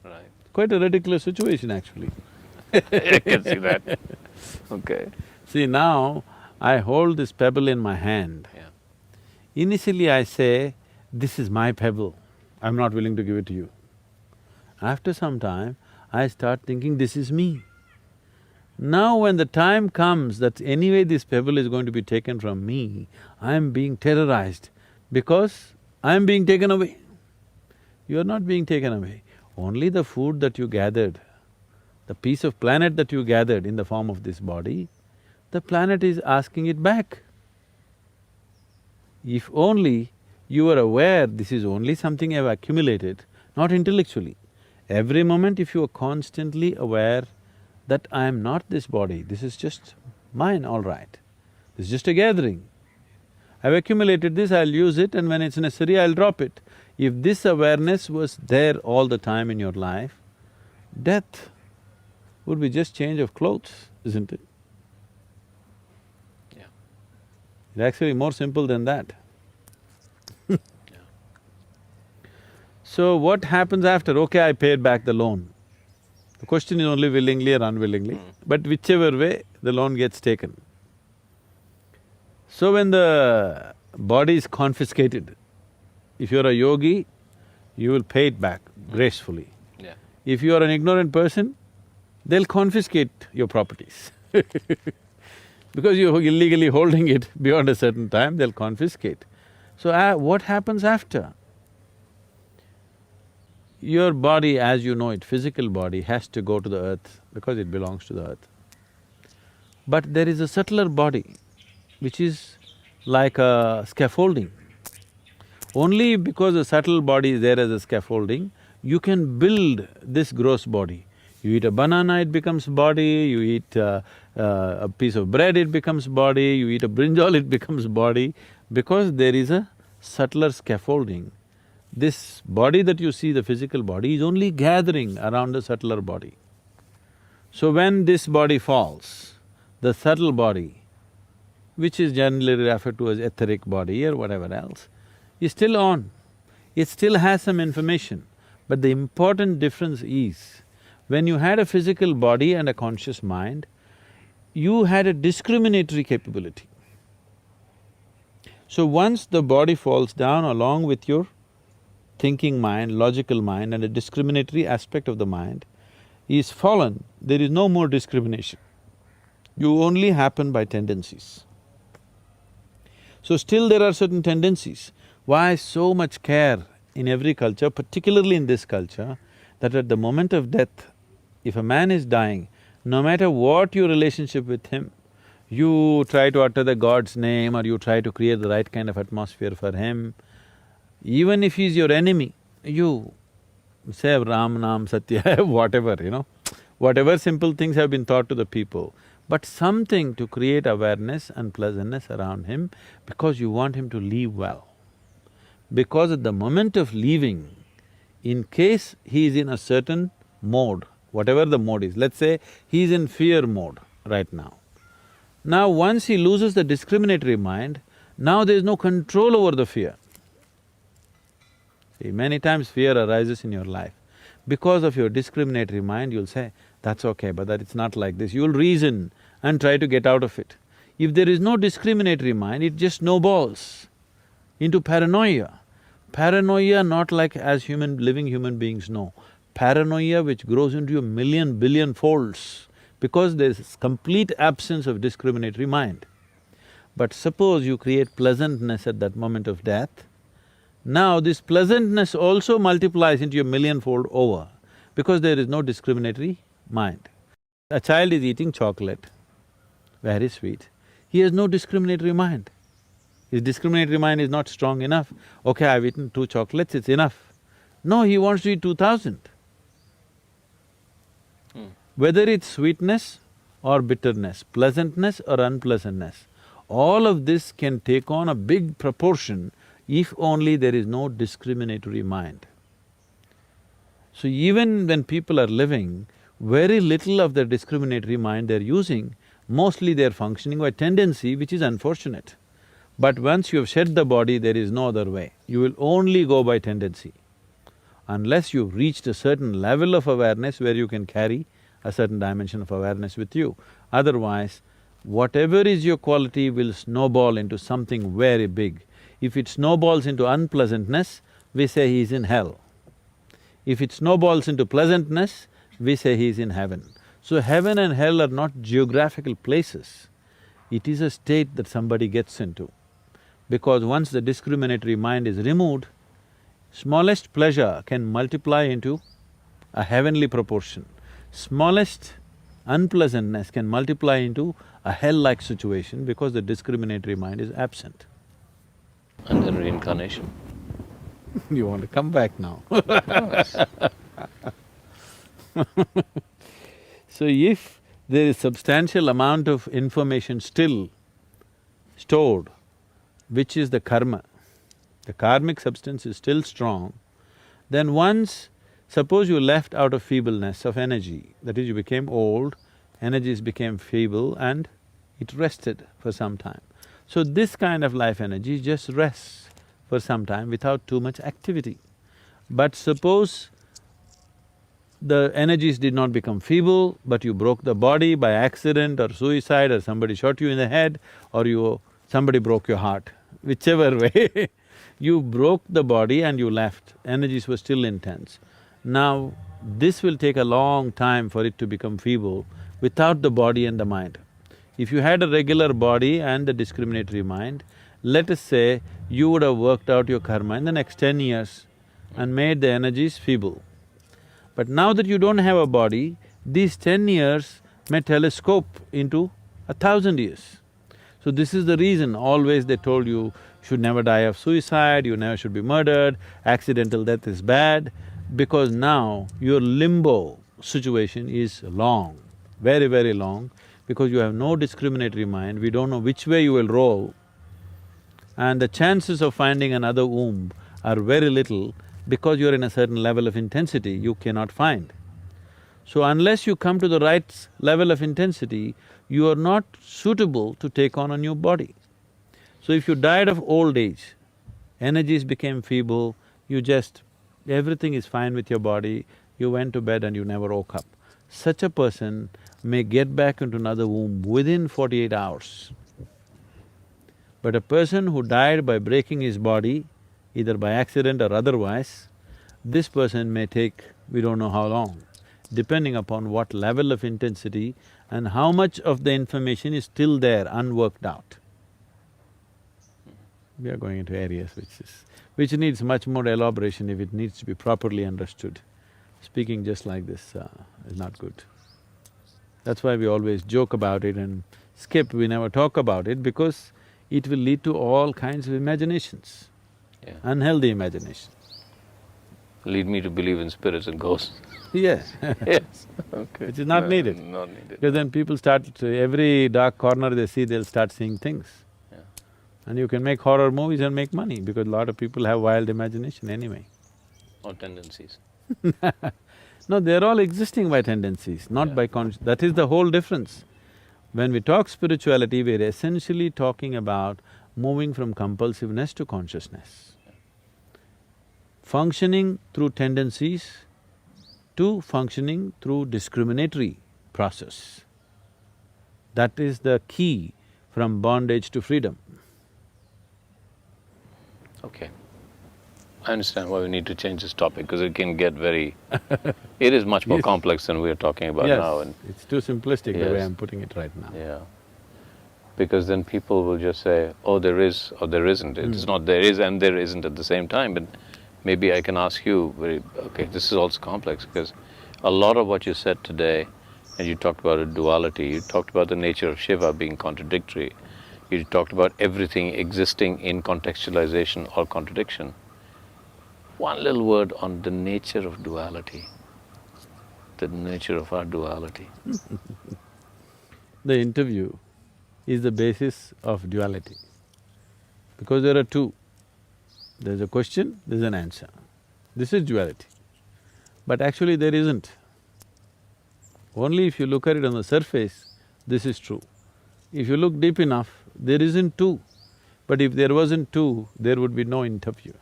Right. Quite a ridiculous situation actually. I can see that. Okay. See, now I hold this pebble in my hand. Yeah. Initially I say, this is my pebble, I'm not willing to give it to you. After some time, I start thinking, this is me. Now when the time comes that anyway this pebble is going to be taken from me, I am being terrorized because I am being taken away. You are not being taken away. Only the food that you gathered, the piece of planet that you gathered in the form of this body, the planet is asking it back. If only you are aware this is only something I've accumulated, not intellectually. Every moment if you are constantly aware that I am not this body, this is just mine, all right. This is just a gathering. I've accumulated this, I'll use it, and when it's necessary, I'll drop it. If this awareness was there all the time in your life, death would be just change of clothes, isn't it? Yeah. It's actually more simple than that. So what happens after? Okay, I paid back the loan. The question is only willingly or unwillingly, but whichever way, the loan gets taken. So when the body is confiscated, if you're a yogi, you will pay it back gracefully. Yeah. If you are an ignorant person, they'll confiscate your properties because you're illegally holding it beyond a certain time, they'll confiscate. So what happens after? Your body, as you know it, physical body has to go to the earth because it belongs to the earth. But there is a subtler body which is like a scaffolding. Only because the subtle body is there as a scaffolding, you can build this gross body. You eat a banana, it becomes body, you eat a piece of bread, it becomes body, you eat a brinjal, it becomes body, because there is a subtler scaffolding. This body that you see, the physical body, is only gathering around the subtler body. So when this body falls, the subtle body, which is generally referred to as etheric body or whatever else, is still on. It still has some information, but the important difference is, when you had a physical body and a conscious mind, you had a discriminatory capability. So once the body falls down along with your thinking mind, logical mind and a discriminatory aspect of the mind is fallen, there is no more discrimination. You only happen by tendencies. So still there are certain tendencies. Why so much care in every culture, particularly in this culture, that at the moment of death, if a man is dying, no matter what your relationship with him, you try to utter the God's name or you try to create the right kind of atmosphere for him. Even if he's your enemy, you say Ram, Nam, Satya, whatever, whatever simple things have been taught to the people, but something to create awareness and pleasantness around him because you want him to leave well. Because at the moment of leaving, in case he is in a certain mode, whatever the mode is, let's say he is in fear mode right now. Now once he loses the discriminatory mind, now there is no control over the fear. See, many times fear arises in your life. Because of your discriminatory mind, you'll say, that's okay, but that it's not like this. You'll reason and try to get out of it. If there is no discriminatory mind, it just snowballs into paranoia. Paranoia not like as living human beings know. Paranoia which grows into a million, billion folds because there's complete absence of discriminatory mind. But suppose you create pleasantness at that moment of death, now this pleasantness also multiplies into a millionfold over because there is no discriminatory mind. A child is eating chocolate, very sweet, he has no discriminatory mind. His discriminatory mind is not strong enough. Okay, I've eaten 2 chocolates, it's enough. No, he wants to eat 2,000. Whether it's sweetness or bitterness, pleasantness or unpleasantness, all of this can take on a big proportion if only there is no discriminatory mind. So even when people are living, very little of their discriminatory mind they're using, mostly they're functioning by tendency, which is unfortunate. But once you have shed the body, there is no other way. You will only go by tendency. Unless you've reached a certain level of awareness where you can carry a certain dimension of awareness with you. Otherwise, whatever is your quality will snowball into something very big. If it snowballs into unpleasantness, we say he is in hell. If it snowballs into pleasantness, we say he is in heaven. So heaven and hell are not geographical places, it is a state that somebody gets into. Because once the discriminatory mind is removed, smallest pleasure can multiply into a heavenly proportion. Smallest unpleasantness can multiply into a hell-like situation because the discriminatory mind is absent. And then reincarnation. You want to come back now? So if there is substantial amount of information still stored, which is the karma, the karmic substance is still strong, then once, suppose you left out of feebleness of energy, that is you became old, energies became feeble and it rested for some time. So this kind of life energy just rests for some time without too much activity. But suppose the energies did not become feeble, but you broke the body by accident or suicide, or somebody shot you in the head, or somebody broke your heart, whichever way you broke the body and you left, energies were still intense. Now, this will take a long time for it to become feeble without the body and the mind. If you had a regular body and the discriminatory mind, let us say you would have worked out your karma in the next 10 years and made the energies feeble. But now that you don't have a body, these 10 years may telescope into 1,000 years. So this is the reason always they told you should never die of suicide, you never should be murdered, accidental death is bad, because now your limbo situation is long, very, very long, because you have no discriminatory mind, we don't know which way you will roll, and the chances of finding another womb are very little because you're in a certain level of intensity you cannot find. So unless you come to the right level of intensity, you are not suitable to take on a new body. So if you died of old age, energies became feeble, everything is fine with your body, you went to bed and you never woke up. Such a person may get back into another womb within 48 hours. But a person who died by breaking his body, either by accident or otherwise, this person may take we don't know how long, depending upon what level of intensity and how much of the information is still there, unworked out. We are going into areas which needs much more elaboration if it needs to be properly understood. Speaking just like this is not good. That's why we always joke about it and skip, we never talk about it because it will lead to all kinds of imaginations. Yeah. Unhealthy imagination. Lead me to believe in spirits and ghosts. Yes. Yes, okay. Which is not needed. Not needed. Because then people every dark corner they see, they'll start seeing things. Yeah. And you can make horror movies and make money because a lot of people have wild imagination anyway. Or tendencies. No, they're all existing by tendencies, not by that is the whole difference. When we talk spirituality, we're essentially talking about moving from compulsiveness to consciousness. Functioning through tendencies to functioning through discriminatory process. That is the key from bondage to freedom. Okay. I understand why we need to change this topic, because it can get very… it is much more complex than we are talking about now. Yes, it's too simplistic the way I'm putting it right now. Yeah. Because then people will just say, oh, there is or there isn't. It's not there is and there isn't at the same time. But maybe I can ask you okay, this is also complex because a lot of what you said today, and you talked about a duality, you talked about the nature of Shiva being contradictory, you talked about everything existing in contextualization or contradiction. One little word on the nature of duality, the nature of our duality. The interview is the basis of duality, because there are two. There's a question, there's an answer. This is duality. But actually there isn't. Only if you look at it on the surface, this is true. If you look deep enough, there isn't two. But if there wasn't two, there would be no interview.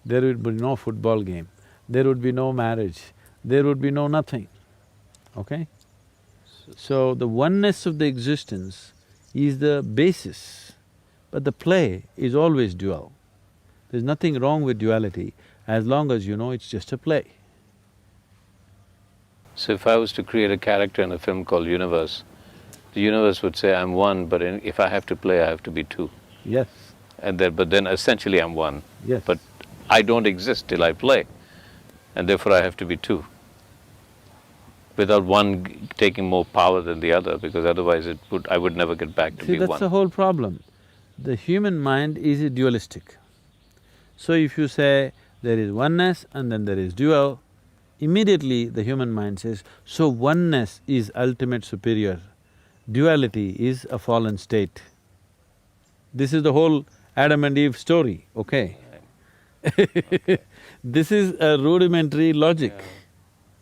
There would be no football game, there would be no marriage, there would be no nothing, okay? So the oneness of the existence is the basis, but the play is always dual. There's nothing wrong with duality as long as you know it's just a play. So if I was to create a character in a film called Universe, the universe would say, I'm one, but if I have to play, I have to be two. Yes. But then essentially I'm one. Yes. But I don't exist till I play, and therefore I have to be two. Without one taking more power than the other, because otherwise I would never get back to be one. See, that's the whole problem. The human mind is dualistic. So if you say there is oneness and then there is dual, immediately the human mind says, so oneness is ultimate superior, duality is a fallen state. This is the whole Adam and Eve story, okay? This is a rudimentary logic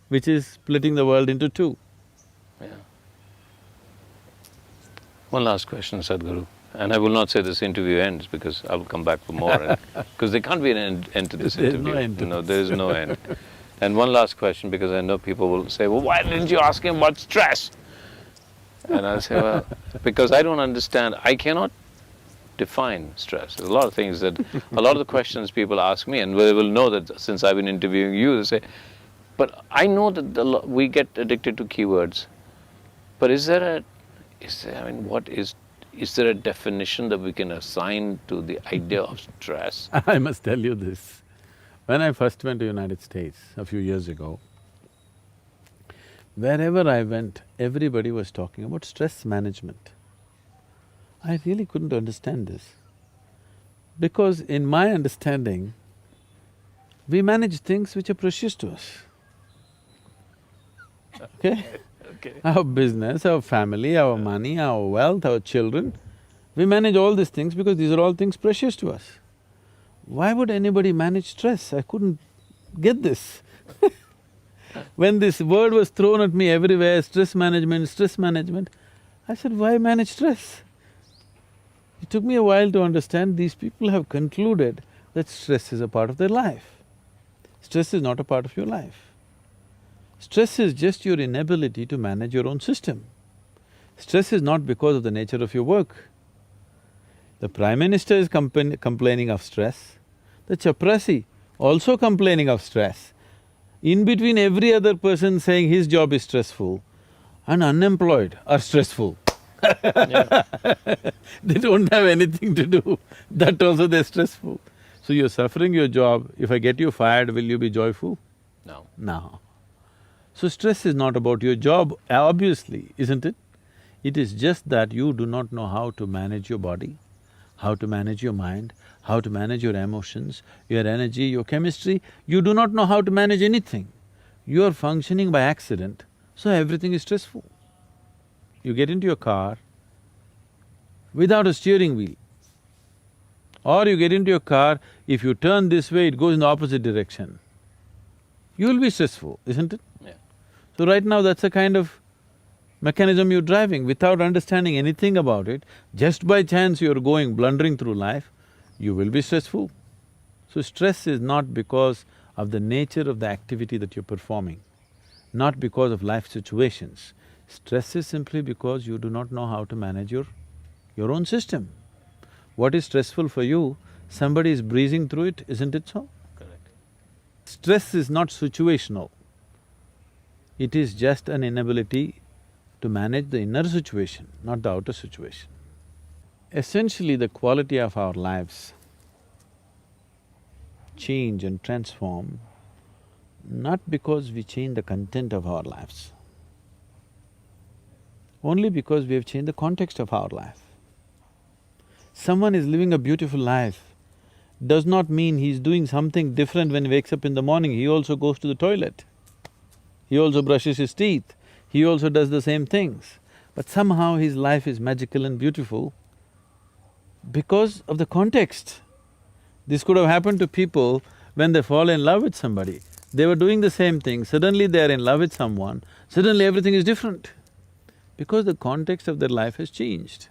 which is splitting the world into two. Yeah. One last question, Sadhguru. And I will not say this interview ends because I will come back for more. Because there can't be an end to this There's interview. no end to No, this. there is no end. And one last question, because I know people will say, well, why didn't you ask him about stress? And I'll say, well, because I don't understand. I cannot define stress. There's a lot of things that, a lot of the questions people ask me, and they will know that since I've been interviewing you, they say, but I know that we get addicted to keywords. But is there, I mean, is there a definition that we can assign to the idea of stress? I must tell you this. When I first went to United States a few years ago, wherever I went, everybody was talking about stress management. I really couldn't understand this. Because in my understanding, we manage things which are precious to us. Okay? Okay. Our business, our family, our money, our wealth, our children, we manage all these things because these are all things precious to us. Why would anybody manage stress? I couldn't get this. When this word was thrown at me everywhere, stress management, I said, why manage stress? It took me a while to understand these people have concluded that stress is a part of their life. Stress is not a part of your life. Stress is just your inability to manage your own system. Stress is not because of the nature of your work. The Prime Minister is complaining of stress, the chaprasi also complaining of stress. In between, every other person saying his job is stressful and unemployed are stressful. They don't have anything to do, that also they're stressful. So you're suffering your job, if I get you fired, will you be joyful? No. No. So stress is not about your job, obviously, isn't it? It is just that you do not know how to manage your body, how to manage your mind, how to manage your emotions, your energy, your chemistry. You do not know how to manage anything. You are functioning by accident, so everything is stressful. You get into your car without a steering wheel. Or you get into your car, if you turn this way, it goes in the opposite direction. You will be stressful, isn't it? Yeah. So right now that's a kind of mechanism you're driving without understanding anything about it. Just by chance you're going blundering through life, you will be stressful. So stress is not because of the nature of the activity that you're performing, not because of life situations. Stress is simply because you do not know how to manage your own system. What is stressful for you, somebody is breezing through it, isn't it so? Correct. Stress is not situational. It is just an inability to manage the inner situation, not the outer situation. Essentially, the quality of our lives change and transform not because we change the content of our lives, only because we have changed the context of our life. Someone is living a beautiful life does not mean he's doing something different when he wakes up in the morning. He also goes to the toilet, he also brushes his teeth, he also does the same things. But somehow his life is magical and beautiful because of the context. This could have happened to people when they fall in love with somebody. They were doing the same thing, suddenly they're in love with someone, suddenly everything is different because the context of their life has changed.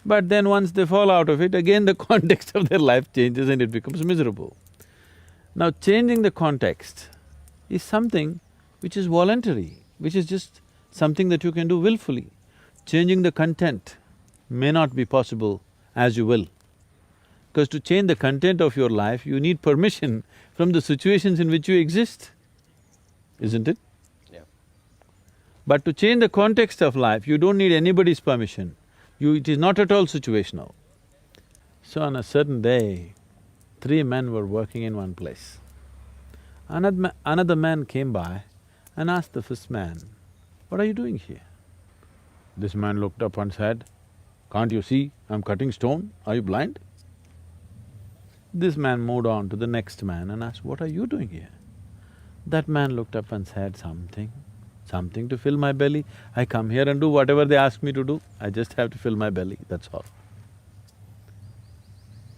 But then once they fall out of it, again the context of their life changes and it becomes miserable. Now changing the context is something which is voluntary, which is just something that you can do willfully. Changing the content may not be possible as you will. Because to change the content of your life, you need permission from the situations in which you exist, isn't it? Yeah. But to change the context of life, you don't need anybody's permission. It is not at all situational. So on a certain day, 3 men were working in one place. Another man came by and asked the first man, "What are you doing here?" This man looked up and said, "Can't you see I'm cutting stone? Are you blind?" This man moved on to the next man and asked, "What are you doing here?" That man looked up and said, something to fill my belly. I come here and do whatever they ask me to do, I just have to fill my belly, that's all.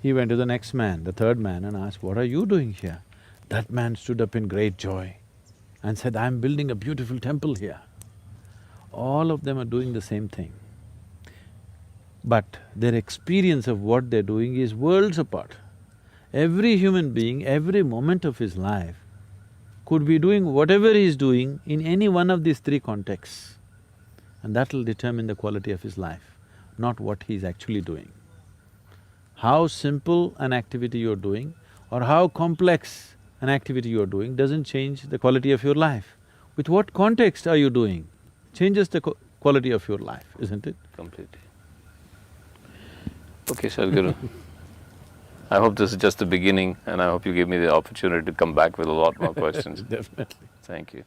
He went to the next man, the third man, and asked, "What are you doing here?" That man stood up in great joy and said, "I'm building a beautiful temple here." All of them are doing the same thing. but their experience of what they're doing is worlds apart. Every human being, every moment of his life could be doing whatever he's doing in any one of these three contexts, and that'll determine the quality of his life, not what he's actually doing. How simple an activity you're doing or how complex an activity you're doing doesn't change the quality of your life. With what context are you doing changes the quality of your life, isn't it? Completely. Okay, Sadhguru. I hope this is just the beginning, and I hope you give me the opportunity to come back with a lot more questions. Definitely. Thank you.